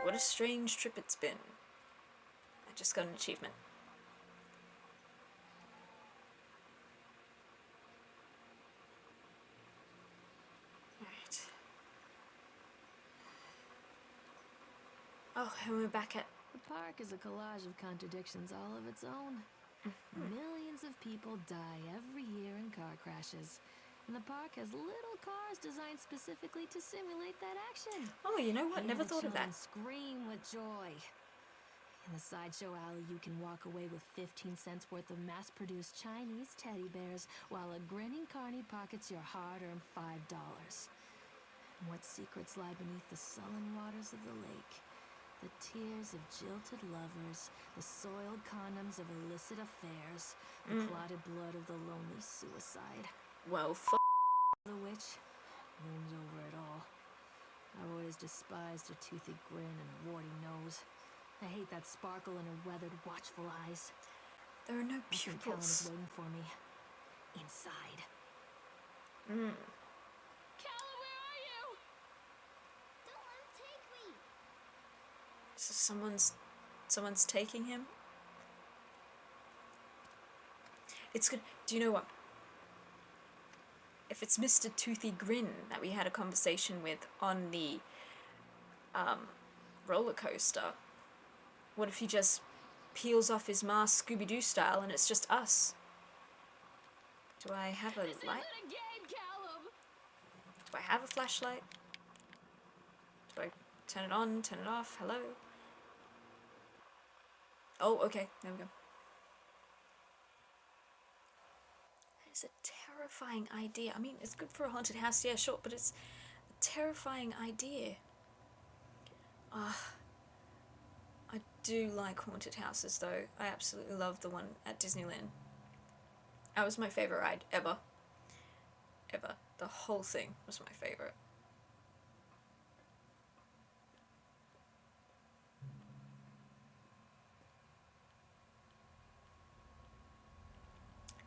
What a strange trip it's been. I just got an achievement. Alright. Oh, and we're back at... The park is a collage of contradictions all of its own. Millions of people die every year in car crashes. And the park has little cars designed specifically to simulate that action. Oh, you know what? Never thought of that. Scream with joy. In the sideshow alley, you can walk away with 15 cents worth of mass-produced Chinese teddy bears, while a grinning carny pockets your hard-earned $5. And what secrets lie beneath the sullen waters of the lake? The tears of jilted lovers, the soiled condoms of illicit affairs, the clotted blood of the lonely suicide. Well, The witch looms over it all. I've always despised her toothy grin and warty nose. I hate that sparkle in her weathered, watchful eyes. there are no I think Callan is pupils. waiting for me. Inside. Mm. Callan, where are you? Don't let him take me. So someone's taking him? It's good. Do you know what? If it's Mr. Toothy Grin that we had a conversation with on the roller coaster, what if he just peels off his mask Scooby-Doo style and it's just us? Do I have a light? Isn't a game, Callum? Do I have a flashlight? Do I turn it on, turn it off? Hello? Oh, okay. There we go. That is a terrifying idea. I mean, it's good for a haunted house, yeah, sure, but it's a terrifying idea. I do like haunted houses, though. I absolutely love the one at Disneyland. That was my favorite ride ever. Ever. The whole thing was my favorite.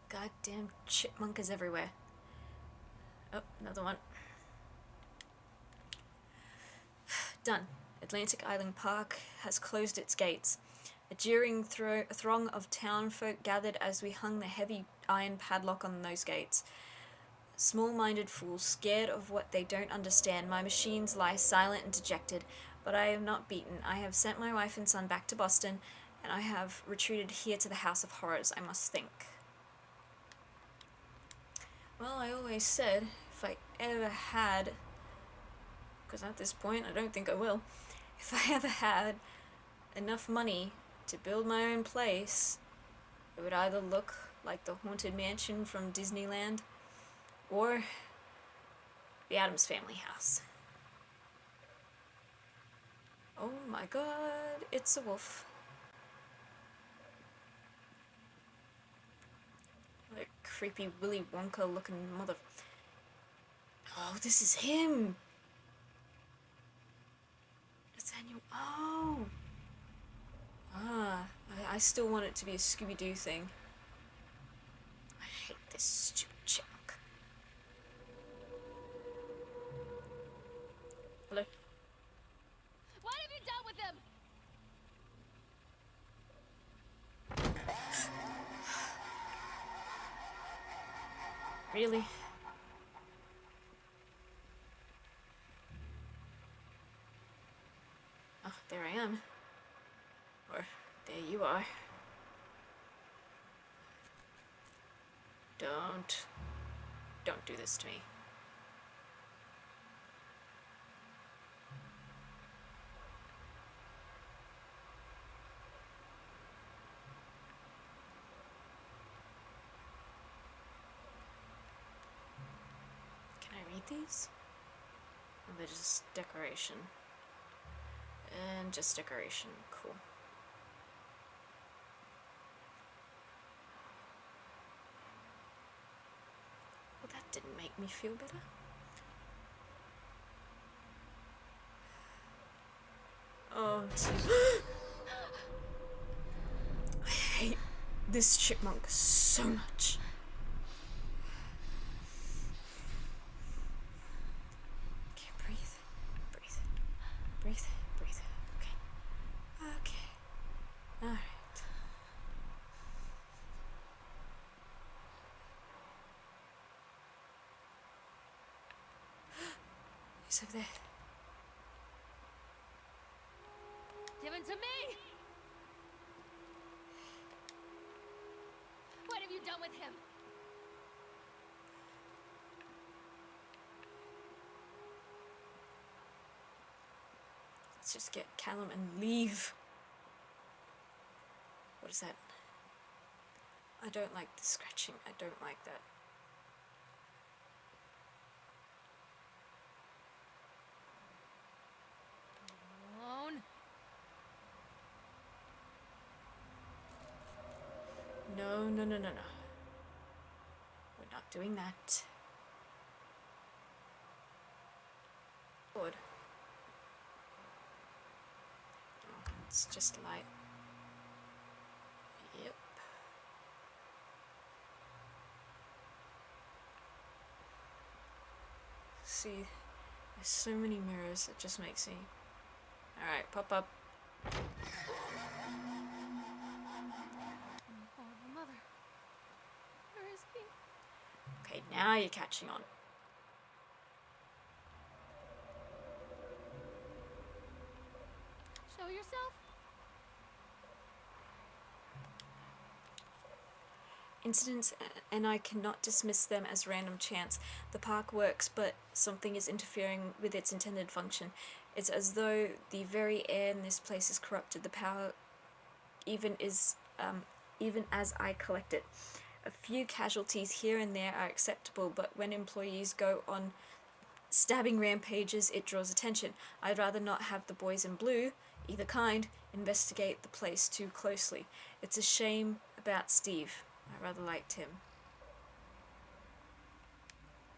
Goddamn chipmunkers everywhere. Oh, another one. Done. Atlantic Island Park has closed its gates. A jeering throng of town folk gathered as we hung the heavy iron padlock on those gates. Small-minded fools, scared of what they don't understand, my machines lie silent and dejected, but I am not beaten. I have sent my wife and son back to Boston, and I have retreated here to the House of Horrors, I must think. Well, I always said, if I ever had, because at this point I don't think I will, if I ever had enough money to build my own place, it would either look like the Haunted Mansion from Disneyland or the Addams Family house. Oh my god, it's a wolf. What a creepy Willy Wonka looking mother... Oh, this is him! Nathaniel, oh! I still want it to be a Scooby-Doo thing. I hate this stupid chipmunk. Hello? What have you done with him? Really? Oh, there I am. Or, there you are. Don't do this to me. Can I read these? Or they're just decoration. And just decoration. Cool. Well, that didn't make me feel better. Oh, I hate this chipmunk so much. Okay, breathe. Breathe. Breathe. Breathe. Okay. He's over there. Give him to me! What have you done with him? Let's just get Callum and leave. What is that? I don't like the scratching. I don't like that. Alone? No, no, no, no, no. We're not doing that. Lord. Oh, it's just light. Yep. See, there's so many mirrors, it just makes me... Alright, pop up. Oh, mother. Where is he? Okay, now you're catching on. Show yourself? Incidents, and I cannot dismiss them as random chance. The park works, but something is interfering with its intended function. It's as though the very air in this place is corrupted. The power even as I collect it. A few casualties here and there are acceptable, but when employees go on stabbing rampages, it draws attention. I'd rather not have the boys in blue, either kind, investigate the place too closely. It's a shame about Steve. I rather liked him.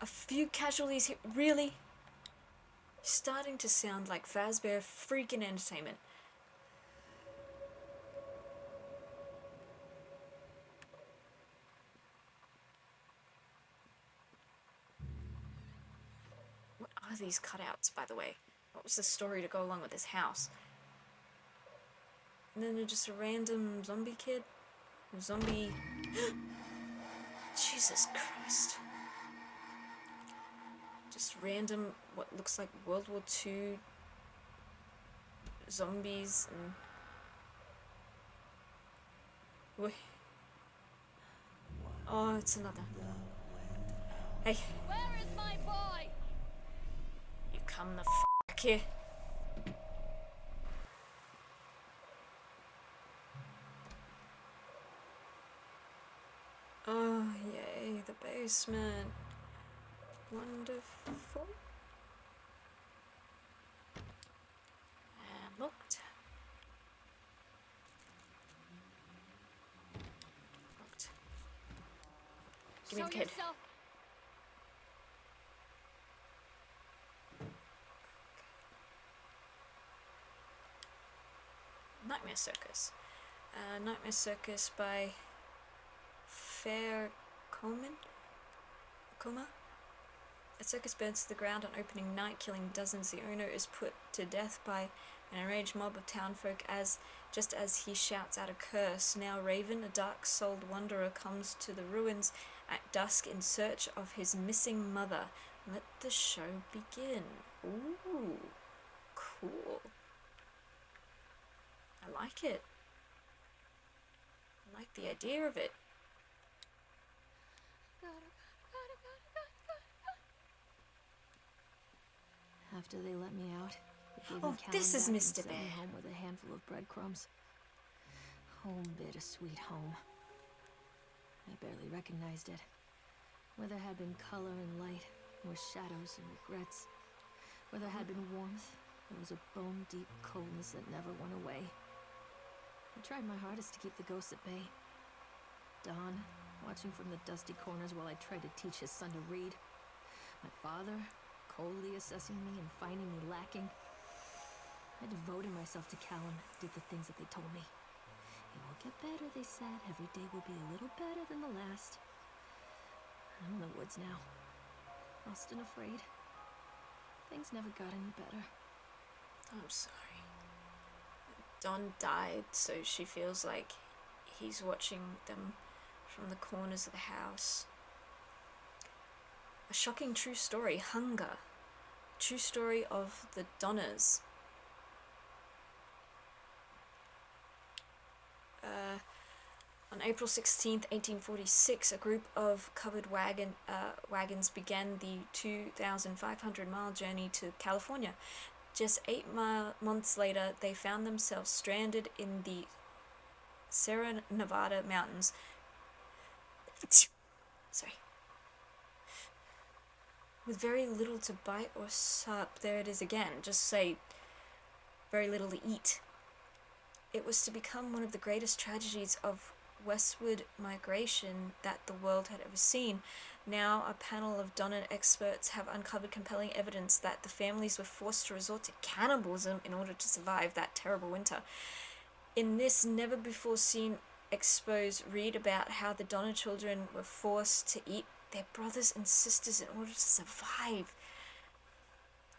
A few casualties here. Really? Starting to sound like Fazbear freaking entertainment. What are these cutouts, by the way? What was the story to go along with this house? And then they're just a random zombie kid? Zombie... Jesus Christ. Just random, what looks like World War II zombies and... Wait. Oh, it's another. Hey. Where is my boy? You come the f*** here. Oh, yay, the basement. Wonderful. And locked. Locked. Give me the kid. Yourself. Nightmare Circus. Nightmare Circus by Fair Coma? A circus burns to the ground on opening night, killing dozens. The owner is put to death by an enraged mob of townfolk just as he shouts out a curse. Now Raven, a dark-souled wanderer, comes to the ruins at dusk in search of his missing mother. Let the show begin. Ooh, cool. I like it. I like the idea of it. After they let me out, they gave Oh, me this is Callum back and Mr. sent me Bear. home with a handful of breadcrumbs. Home, bittersweet home. I barely recognized it. Where there had been color and light, there were shadows and regrets. Where there had been warmth, there was a bone-deep coldness that never went away. I tried my hardest to keep the ghosts at bay. Don, watching from the dusty corners while I tried to teach his son to read. My father, coldly assessing me and finding me lacking. I devoted myself to Callum, did the things that they told me. It will get better, they said. Every day will be a little better than the last. I'm in the woods now, lost and afraid. Things never got any better. I'm sorry. Don died, so she feels like he's watching them from the corners of the house. A shocking true story, hunger. true story of the Donners. On April 16th, 1846, a group of covered wagons began the 2,500-mile journey to California. Just 8 months later, they found themselves stranded in the Sierra Nevada mountains. Sorry. With very little to bite or sup, there it is again. Just say, very little to eat. It was to become one of the greatest tragedies of westward migration that the world had ever seen. Now, a panel of Donner experts have uncovered compelling evidence that the families were forced to resort to cannibalism in order to survive that terrible winter. In this never-before-seen expose, read about how the Donner children were forced to eat their brothers and sisters in order to survive.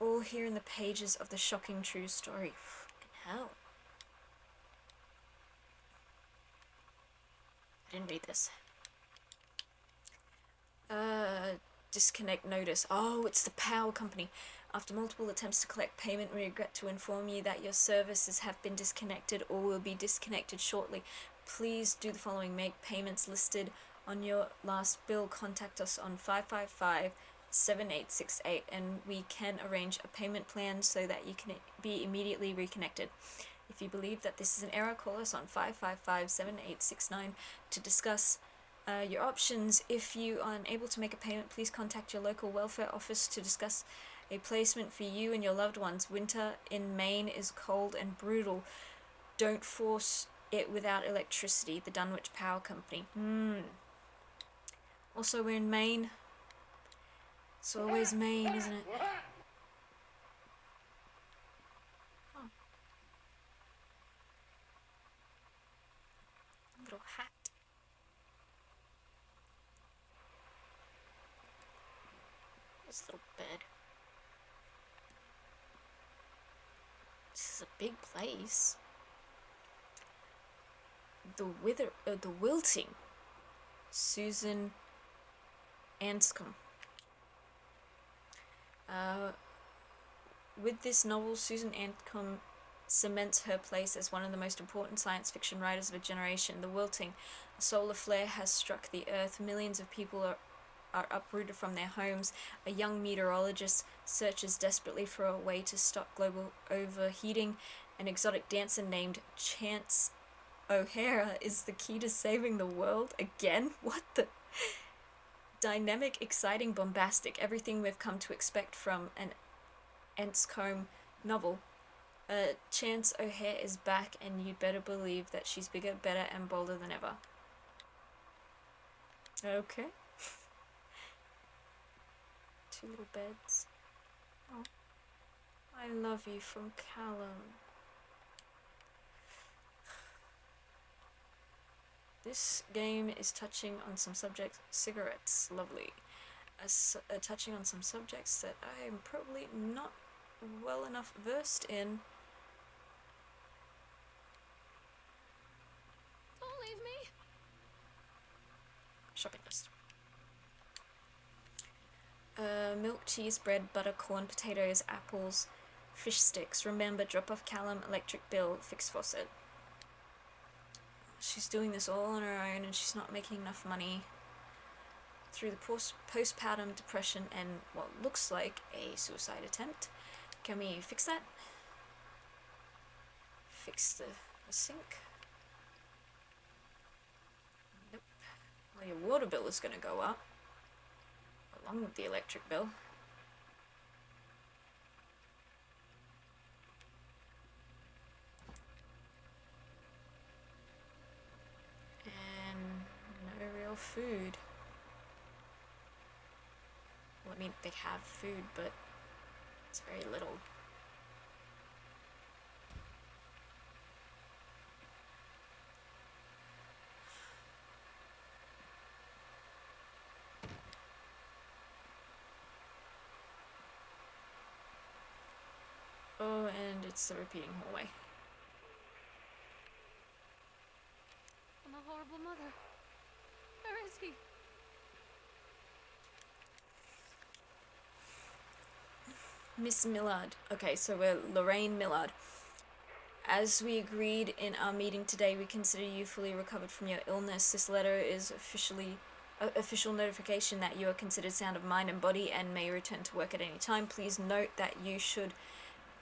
All here in the pages of the shocking true story. Fucking hell. I didn't read this. Disconnect notice. Oh, it's the power company. After multiple attempts to collect payment, we regret to inform you that your services have been disconnected or will be disconnected shortly. Please do the following. Make payments listed on your last bill. Contact us on 555-7868 and we can arrange a payment plan so that you can be immediately reconnected. If you believe that this is an error, call us on 555-7869 to discuss your options. If you are unable to make a payment, please contact your local welfare office to discuss a placement for you and your loved ones. Winter in Maine is cold and brutal. Don't force it without electricity. The Dunwich Power Company. Also, we're in Maine. It's always Maine, isn't it? Oh. Little hat. This little bed. This is a big place. The Wilting. Susan Anscombe. With this novel, Susan Anscombe cements her place as one of the most important science fiction writers of a generation. The Wilting, a solar flare has struck the Earth. Millions of people are uprooted from their homes. A young meteorologist searches desperately for a way to stop global overheating. An exotic dancer named Chance O'Hara is the key to saving the world. Again? What the? Dynamic, exciting, bombastic. Everything we've come to expect from an Anscombe novel. Chance O'Hare is back, and you'd better believe that she's bigger, better, and bolder than ever. Okay. 2 little beds. Oh. I love you from Callum. This game is touching on some subjects. Cigarettes, lovely. Touching on some subjects that I am probably not well enough versed in. Don't leave me. Shopping list. Milk, cheese, bread, butter, corn, potatoes, apples, fish sticks. Remember, drop off Callum, electric bill, fix faucet. She's doing this all on her own and she's not making enough money. Through the postpartum depression and what looks like a suicide attempt. Can we fix that? Fix the sink? Nope. Well, your water bill is going to go up, along with the electric bill. And no real food. Well, I mean, they have food, but it's very little. Oh, and it's a repeating hallway. I'm a horrible mother. Where is he? Miss Millard. Okay, so we're Lorraine Millard. As we agreed in our meeting today, we consider you fully recovered from your illness. This letter is official notification that you are considered sound of mind and body and may return to work at any time. Please note that you should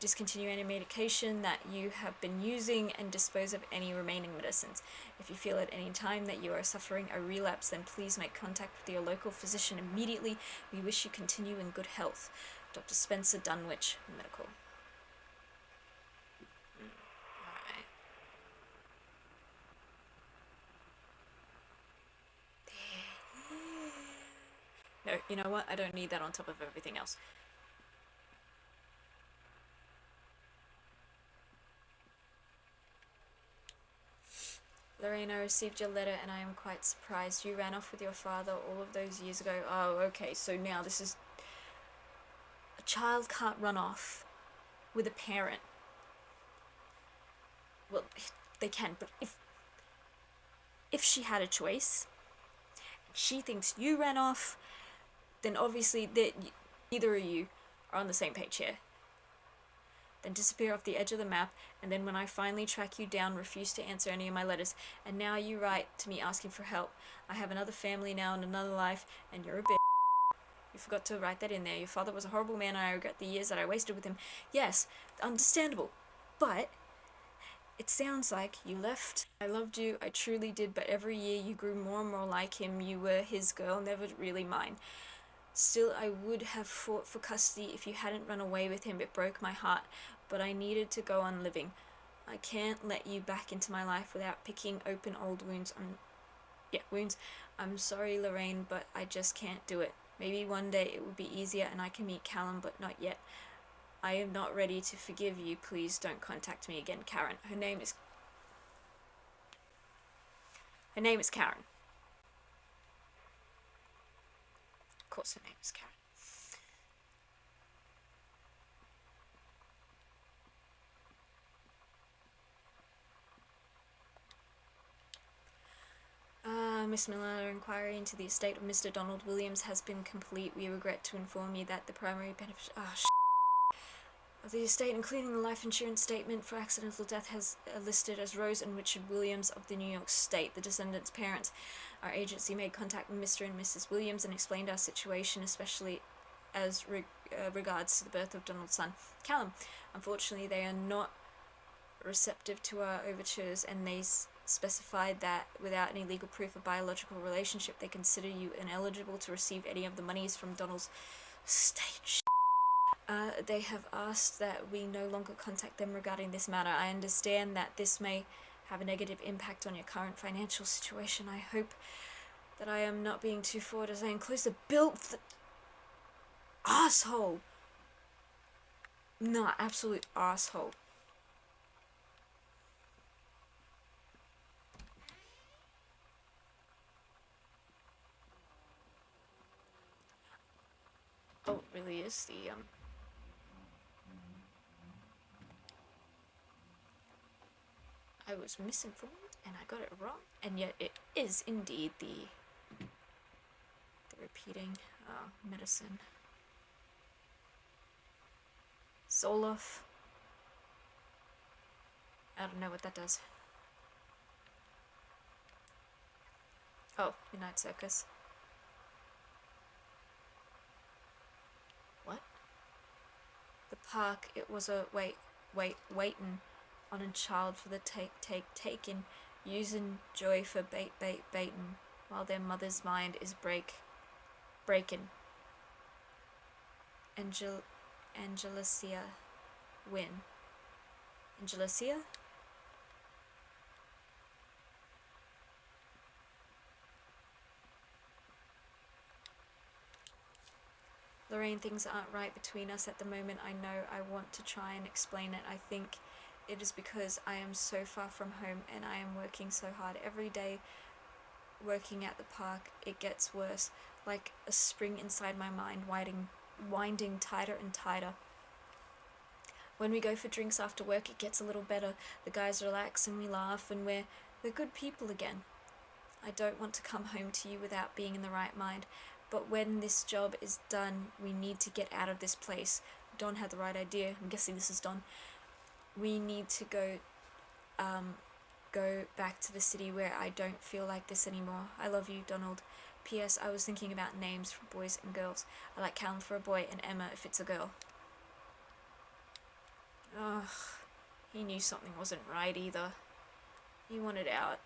discontinue any medication that you have been using and dispose of any remaining medicines. If you feel at any time that you are suffering a relapse, then please make contact with your local physician immediately. We wish you continue in good health. Dr. Spencer Dunwich, Medical. Alright. No, you know what? I don't need that on top of everything else. Lorraine, I received your letter and I am quite surprised. You ran off with your father all of those years ago. Oh, okay, so now this is... A child can't run off with a parent. Well, they can, but if she had a choice, she thinks you ran off, then obviously neither of you are on the same page here. Then disappear off the edge of the map, and then when I finally track you down, refuse to answer any of my letters, and now you write to me asking for help. I have another family now and another life, and you're a bitch. You forgot to write that in there. Your father was a horrible man, and I regret the years that I wasted with him. Yes, understandable, but it sounds like you left. I loved you, I truly did, but every year you grew more and more like him. You were his girl, never really mine. Still, I would have fought for custody if you hadn't run away with him. It broke my heart, but I needed to go on living. I can't let you back into my life without picking open old wounds. Wounds. I'm sorry, Lorraine, but I just can't do it. Maybe one day it will be easier and I can meet Callum, but not yet. I am not ready to forgive you. Please don't contact me again, Karen. Her name is Karen. Of course her name is Karen. Miss Miller, inquiry into the estate of Mr. Donald Williams has been complete. We regret to inform you that the primary benefit of the estate, including the life insurance statement for accidental death, has listed as Rose and Richard Williams of the New York State, the descendants' parents. Our agency made contact with Mr. and Mrs. Williams and explained our situation, especially as regards to the birth of Donald's son, Callum. Unfortunately, they are not receptive to our overtures, and they specified that without any legal proof of biological relationship, they consider you ineligible to receive any of the monies from Donald's estate. They have asked that we no longer contact them regarding this matter. I understand that this may have a negative impact on your current financial situation. I hope that I am not being too forward as I enclose the bill. Asshole! No, absolute asshole. Oh, it really is the, I was misinformed and I got it wrong, and yet it is indeed the repeating medicine. Zoloft. I don't know what that does. Oh, Midnight Circus. What? The park, it was a waitin' on a child for the taken, using joy for baitin', while their mother's mind is breaking. Angelicia win. Angelicia? Lorraine, things aren't right between us at the moment. I know. I want to try and explain it. I think it is because I am so far from home and I am working so hard every day. Working at the park, it gets worse, like a spring inside my mind winding tighter and tighter. When we go for drinks after work, it gets a little better. The guys relax and we laugh and we're good people again. I don't want to come home to you without being in the right mind. But when this job is done, we need to get out of this place. Don had the right idea. I'm guessing this is Don. We need to go back to the city where I don't feel like this anymore. I love you, Donald. P.S. I was thinking about names for boys and girls. I like Callum for a boy and Emma if it's a girl. Ugh. He knew something wasn't right either. He wanted out.